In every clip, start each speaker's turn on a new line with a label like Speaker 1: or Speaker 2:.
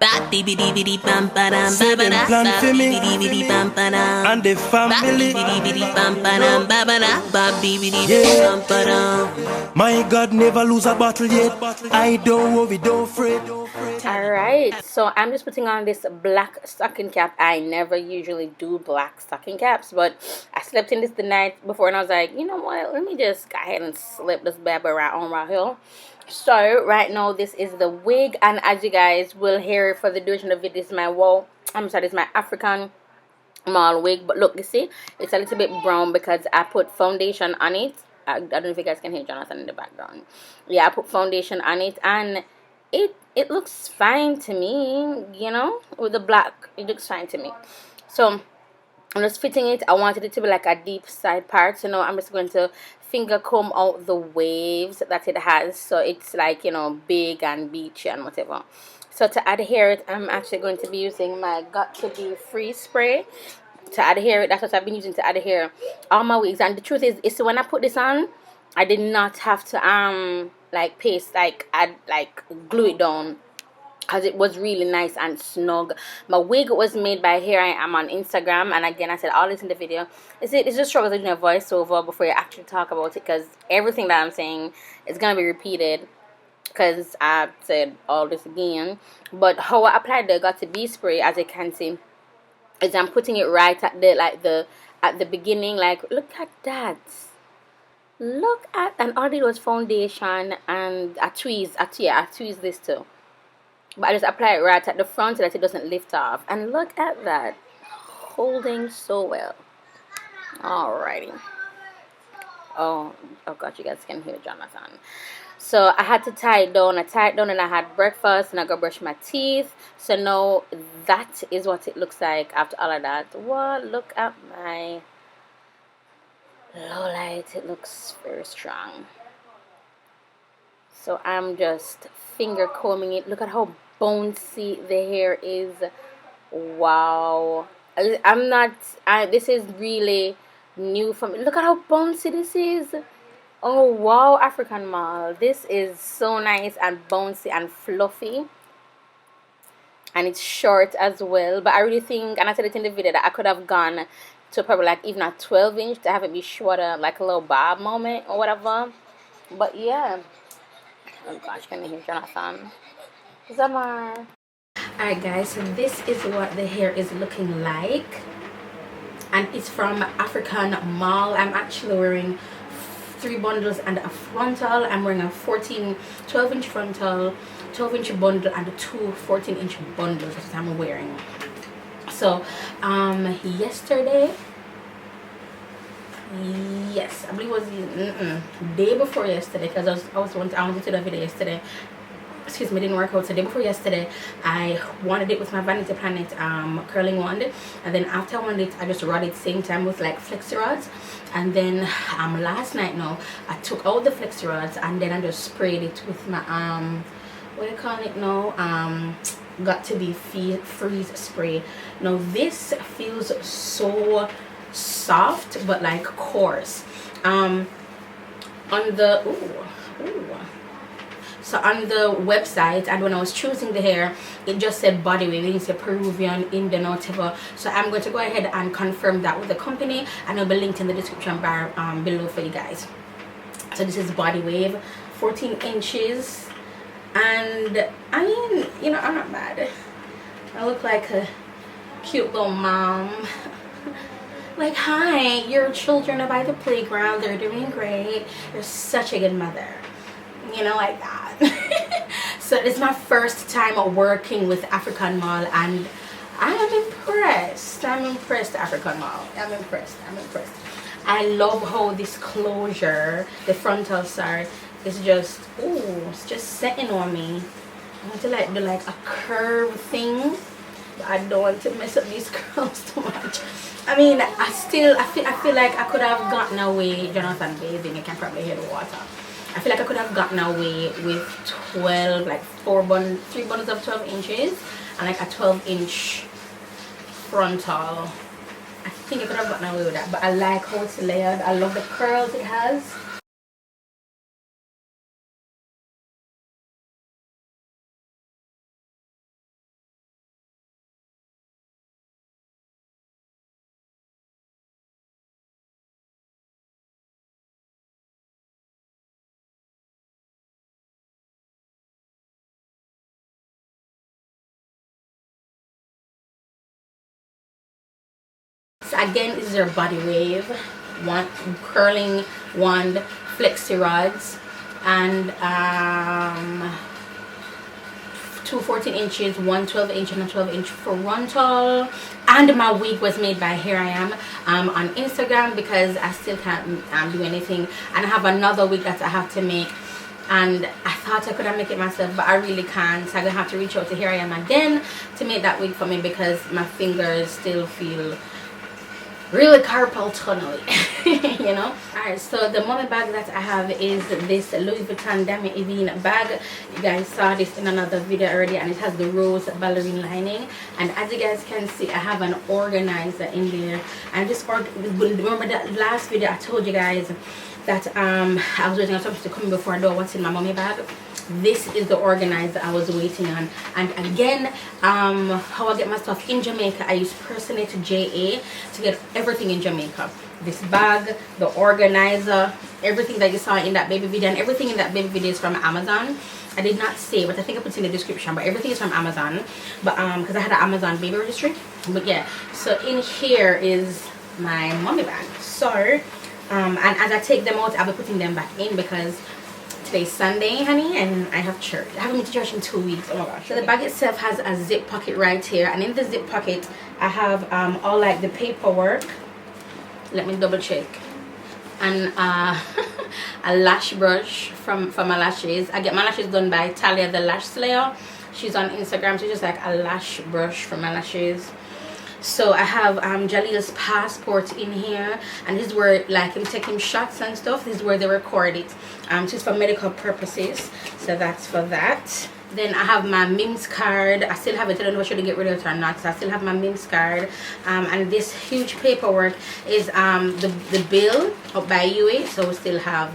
Speaker 1: Say them plan for me and the family. Yeah. My God, never lose a battle yet. I don't worry, don't fret.
Speaker 2: Alright, so I'm just putting on this black stocking cap. I never usually do black stocking caps, but I slept in this the night before and I was like, you know what, let me just go ahead and slip this bad boy right here. So right now this is the wig, and as you guys will hear for the duration of it, this is my this is my African mall wig. But look, you see, it's a little bit brown because I put foundation on it. I don't know if you guys can hear Jonathan in the background. Yeah, I put foundation on it, and it looks fine to me, you know, with the black. It looks fine to me. So I'm just fitting it. I wanted it to be like a deep side part, so now I'm just going to finger comb out the waves that it has, so it's like, you know, big and beachy and whatever. So to adhere it, I'm actually going to be using my Got To Be Free spray to adhere it. That's what I've been using to adhere all my wigs. And the truth is when I put this on, I did not have to like paste, like add, like glue it down, because it was really nice and snug. My wig was made by Here I Am on Instagram, and again I said all this in the video. It's just struggles doing a voiceover before you actually talk about it, because everything that I'm saying is gonna be repeated because I said all this again. But how I applied the Got To Be spray, as you can see, is I'm putting it right at the beginning. Like, look at that. Look at, and all I did was foundation and I tweezed this too. But I just apply it right at the front so that it doesn't lift off. And look at that. Holding so well. Alrighty. Oh gosh, you guys can hear Jonathan. So I had to tie it down. I tied it down and I had breakfast and I go brush my teeth. So now that is what it looks like after all of that. What? Look at my low light. It looks very strong. So I'm just finger combing it. Look at how bouncy the hair is. Wow. This is really new for me. Look at how bouncy this is. Oh wow, African Mall. This is so nice and bouncy and fluffy. And it's short as well. But I really think, and I said it in the video, that I could have gone to probably like even a 12-inch to have it be shorter, like a little bob moment or whatever. But yeah. Oh gosh, can you hear Jonathan? Zamar. Alright guys, so this is what the hair is looking like. And it's from African Mall. I'm actually wearing 3 bundles and a frontal. I'm wearing a 12-inch frontal, 12-inch bundle, and 2 14-inch bundles. That's what I'm wearing. So yesterday, yes, I believe it was day before yesterday, because I wanted to do a video yesterday. Excuse me, didn't work out. So day before yesterday, I wanted it with my Vanity Planet curling wand, and then after I wanted it, I just rod it same time with like flexi rods. And then last night now, I took out the flexi rods and then I just sprayed it with my what do you call it now, Got To Be Freeze spray. Now this feels so soft but like coarse. On the so on the website, and when I was choosing the hair, it just said body wave. It didn't say Peruvian, Indian, or whatever. So I'm going to go ahead and confirm that with the company, and it'll be linked in the description bar below for you guys. So this is body wave, 14 inches, and I mean, you know, I'm not bad. I look like a cute little mom. Like, hi, your children are by the playground, they're doing great, you're such a good mother, you know, like that. So it's my first time working with African Mall, and I am impressed. African Mall. I'm impressed. I love how this closure, the frontal side, is just, it's just setting on me. I want to like do like a curve thing, but I don't want to mess up these curls too much. I mean, I feel like I could have gotten away. Jonathan bathing, you can probably hear the water. I feel like I could have gotten away with 12, like 3 bundles of 12 inches and like a 12-inch frontal. I think I could have gotten away with that, but I like how it's layered. I love the curls it has. this again is their body wave one curling wand flexi rods, and 2 14 inches, 1 12 inch, and a 12-inch frontal. And my wig was made by Here I Am on Instagram, because I still can't do anything, and I have another wig that I have to make, and I thought I could have make it myself, but I really can't. So I'm gonna have to reach out to Here I Am again to make that wig for me, because my fingers still feel really carpal tunnel. You know. Alright, so the mommy bag that I have is this Louis Vuitton Dame Evine bag. You guys saw this in another video already, and it has the rose ballerine lining, and as you guys can see, I have an organizer in there. And this remember that last video I told you guys that I was waiting on something to come before I know what's in my mommy bag. This is the organizer I was waiting on. And again, how I get my stuff in Jamaica, I use Personate JA to get everything in Jamaica. This bag, the organizer, everything that you saw in that baby video, and everything in that baby video is from Amazon. I did not say, but I think I put it in the description, but everything is from Amazon. But because I had an Amazon baby registry. But yeah, so in here is my mommy bag. So and as I take them out, I'll be putting them back in, because today's Sunday, honey, and I have church. I haven't been to church in 2 weeks. Oh my gosh. So the bag itself has a zip pocket right here, and in the zip pocket I have all like the paperwork. Let me double check. And a lash brush from my lashes. I get my lashes done by Talia the Lash Slayer. She's on Instagram. She's just like a lash brush for my lashes. So I have Jalil's passport in here, and this is where like him taking shots and stuff. This is where they record it. Just for medical purposes. So that's for that. Then I have my MIMS card. I still have it. I don't know if I should get rid of it or not. So I still have my MIMS card. And this huge paperwork is the bill up by UA. So we still have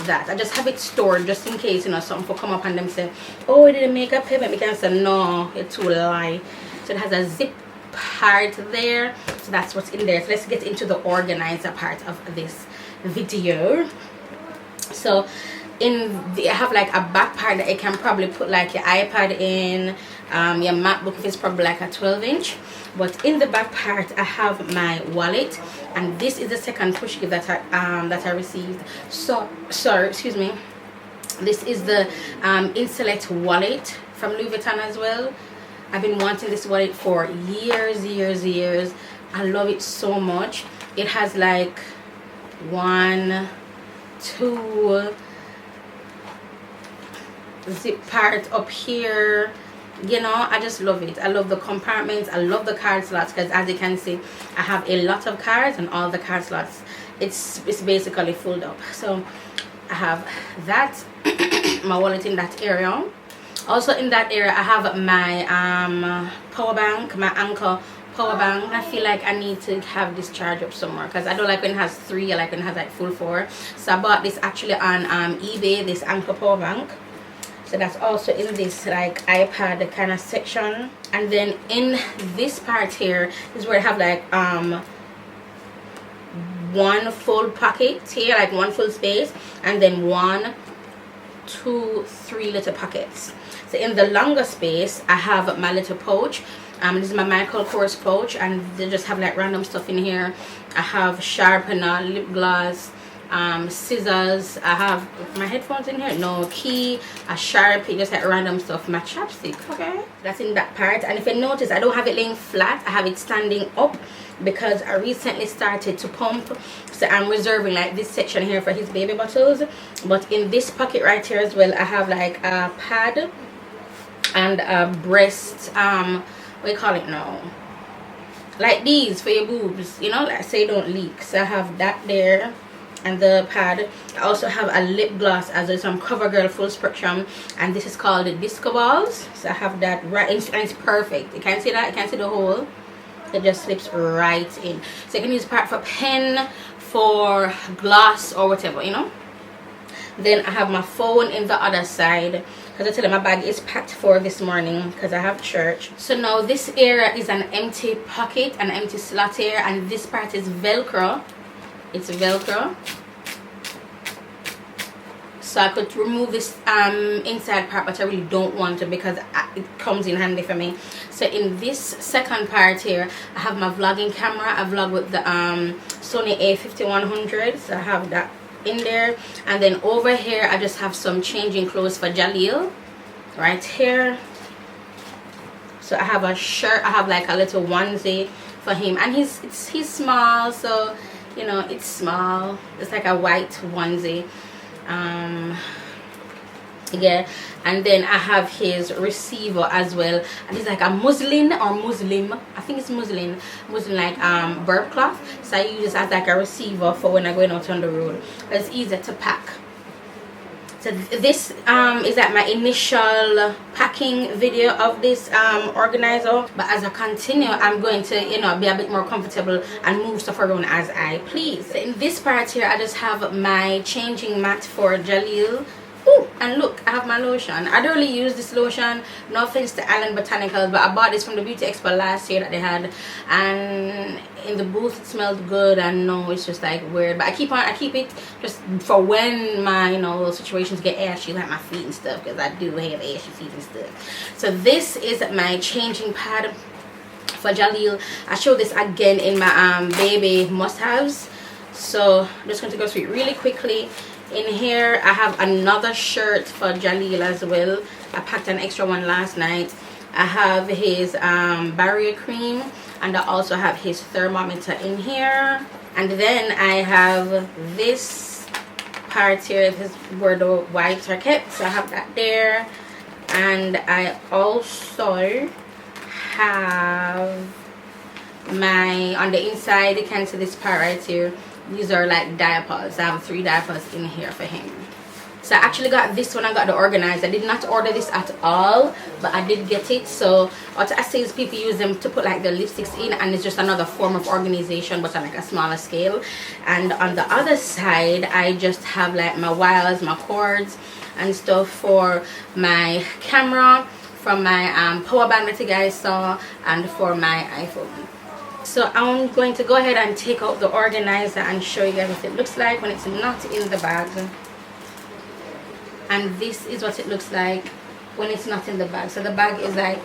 Speaker 2: that. I just have it stored just in case, you know, something will come up and them say, oh, I didn't make a payment. We can say, no, it's a lie. So it has a zip part there. So that's what's in there. So let's get into the organizer part of this video. So I have like a back part that I can probably put like your iPad in, your MacBook if it's probably like a 12-inch. But in the back part I have my wallet, and this is the second push gift that I received. So sorry, excuse me. This is the Inselect wallet from Louis Vuitton as well. I've been wanting this wallet for years. I love it so much. It has like 1 2 zip part up here, you know. I just love it. I love the compartments. I love the card slots, because as you can see, I have a lot of cards, and all the card slots, it's basically filled up. So I have that my wallet in that area. Also in that area I have my power bank, my Anchor power bank. I feel like I need to have this charge up somewhere, because I don't like when it has 3. I like when it has like full 4. So I bought this actually on eBay, this Anchor power bank. So that's also in this like iPad kind of section. And then in this part here is where I have like one full pocket here, like one full space, and then 1 2 3 little pockets. So in the longer space I have my little pouch. This is my Michael Kors pouch, and they just have like random stuff in here. I have sharpener, lip gloss, scissors. I have my headphones in here, no key, a Sharpie, just like random stuff, my chapstick. Okay, that's in that part. And if you notice, I don't have it laying flat, I have it standing up, because I recently started to pump, so I'm reserving like this section here for his baby bottles. But in this pocket right here as well, I have like a pad and a breast what do you call it now, like these for your boobs, you know, like say don't leak. So I have that there, and the pad. I also have a lip gloss as well, some CoverGirl full spectrum, and this is called the Disco Balls. So I have that right in, and it's perfect. You can't see that, you can't see the hole, it just slips right in. So you can use part for pen, for gloss, or whatever, you know. Then I have my phone in the other side, because I tell you my bag is packed for this morning because I have church. So now this area is an empty pocket, an empty slot here, and this part is Velcro. It's Velcro. so I could remove this inside part, but I really don't want to because it comes in handy for me. So in this second part here, I have my vlogging camera. I vlog with the Sony A5100, so I have that in there. And then over here I just have some changing clothes for Jaleel right here. So I have a shirt, I have like a little onesie for him, and he's small, so you know, it's small. It's like a white onesie. Yeah, and then I have his receiver as well, and it's like a muslin or muslim, I think it's muslin like burp cloth, so I use this as like a receiver for when I'm going out on the road. It's easier to pack. So this is like my initial packing video of this organizer, but as I continue I'm going to, you know, be a bit more comfortable and move stuff around as I please. So in this part here I just have my changing mat for Jaleel. Oh, and look, I have my lotion. I don't really use this lotion, no offense to Allen Botanicals, but I bought this from the Beauty Expo last year that they had, and in the booth it smelled good, and no, it's just like weird, but I keep it just for when my, you know, situations get ashy like my feet and stuff, because I do have ashy feet and stuff. So this is my changing pad for Jaleel. I show this again in my baby must-haves, so I'm just going to go through it really quickly. In here I have another shirt for Jaleel as well. I packed an extra one last night. I have his barrier cream, and I also have his thermometer in here. And then I have this part here. This is where the wipes are kept, so I have that there. And I also have my, on the inside you can see this part right here, these are like diapers. I have 3 diapers in here for him. So I actually got this one. I got the organizer. I did not order this at all, but I did get it. So what I say is people use them to put like the lipsticks in, and it's just another form of organization, but on like a smaller scale. And on the other side I just have like my wires, my cords and stuff for my camera, from my power bank that you guys saw, and for my iPhone. So I'm going to go ahead and take out the organizer and show you guys what it looks like when it's not in the bag. And this is what it looks like when it's not in the bag. So the bag is like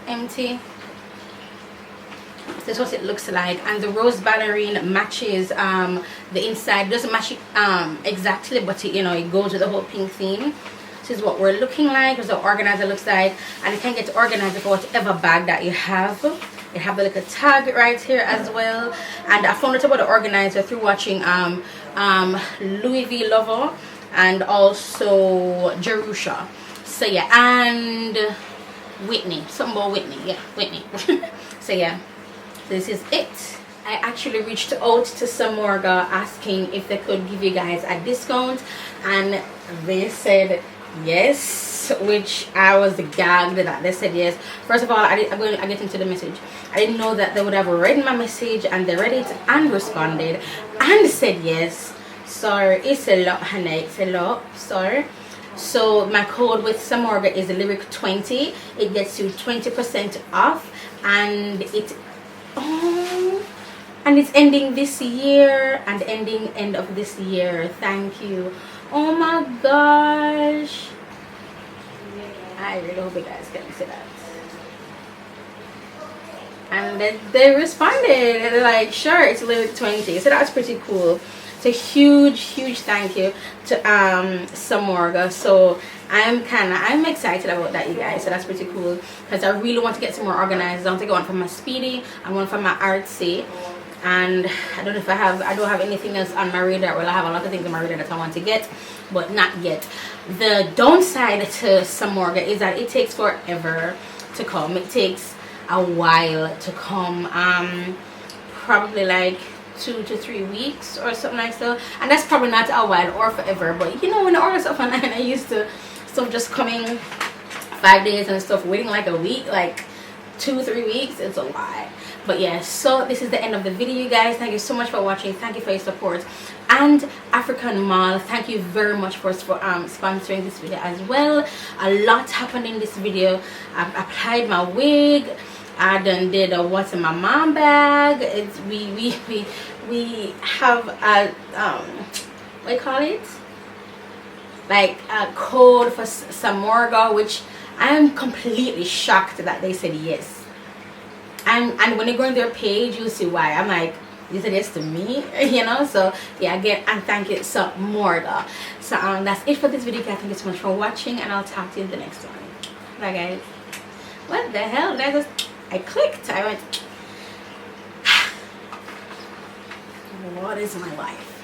Speaker 2: empty. This is what it looks like, and the rose ballerine matches the inside. It doesn't match it exactly, but it, you know, it goes with the whole pink theme. This is what we're looking like, as the organizer looks like, and you can get organizer for whatever bag that you have. They have the little tag right here as well. And I found out about the organizer through watching Louis V Lover and also Jerusha. So yeah, and Whitney, something about Whitney, yeah, Whitney. So yeah, this is it. I actually reached out to Samorga asking if they could give you guys a discount, and they said yes, which I was gagged that they said yes. First of all, I get into the message. I didn't know that they would have read my message, and they read it and responded and said yes. So it's a lot, honey, it's a lot. So my code with Samorga is lyric20. It gets you 20% off, and it's ending this year, and ending end of this year. Thank you. Oh my gosh, I really hope you guys can see that. And then they responded, they're like, sure, it's lyric 20. So that's pretty cool. So huge thank you to Samorga. So I'm excited about that, you guys. So that's pretty cool, because I really want to get some more organized. I want to get one for my Speedy and one for my Artsy. And I don't know if I don't have anything else on my radar. Well, I have a lot of things on my radar that I want to get, but not yet. The downside to Samorga is that it takes forever to come. It takes a while to come, probably like 2 to 3 weeks or something like that. And that's probably not a while or forever, but you know, when I order stuff online, I used to stuff just coming 5 days and stuff waiting like a week, like 2-3 weeks. It's a lot. But yeah, so this is the end of the video, you guys. Thank you so much for watching. Thank you for your support. And African Mall, thank you very much for sponsoring this video as well. A lot happened in this video. I applied my wig. I done did a what's in my mom bag. It's we have a what do you call it? like a code for some more girl, which I am completely shocked that they said yes. And when you go on their page, you'll see why. I'm like, you said yes to me, you know. So yeah, again, and thank you so more though. So that's it for this video, guys. Thank you so much for watching, and I'll talk to you in the next one. Bye, guys. What the hell? I clicked. I went. What is my life?